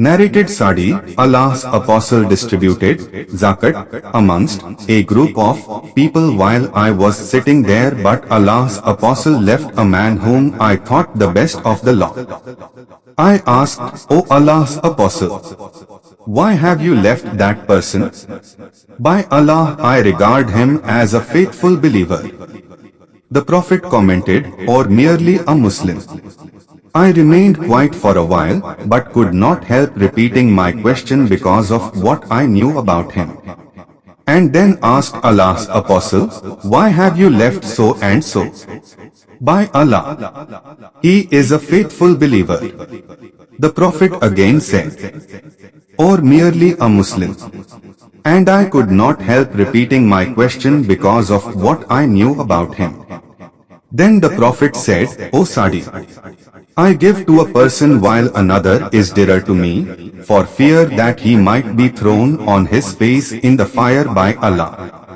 Narrated Sadi, Allah's apostle distributed zakat amongst a group of people while I was sitting there, but Allah's apostle left a man whom I thought the best of the law. I asked, O Allah's apostle, why have you left that person? By Allah, I regard him as a faithful believer. The Prophet commented, or merely a Muslim. I remained quiet for a while, but could not help repeating my question because of what I knew about him. And then asked Allah's apostle, why have you left so and so? By Allah, he is a faithful believer. The Prophet again said, or merely a Muslim. And I could not help repeating my question because of what I knew about him. Then the Prophet said, O Sadi, I give to a person while another is dearer to me, for fear that he might be thrown on his face in the fire by Allah.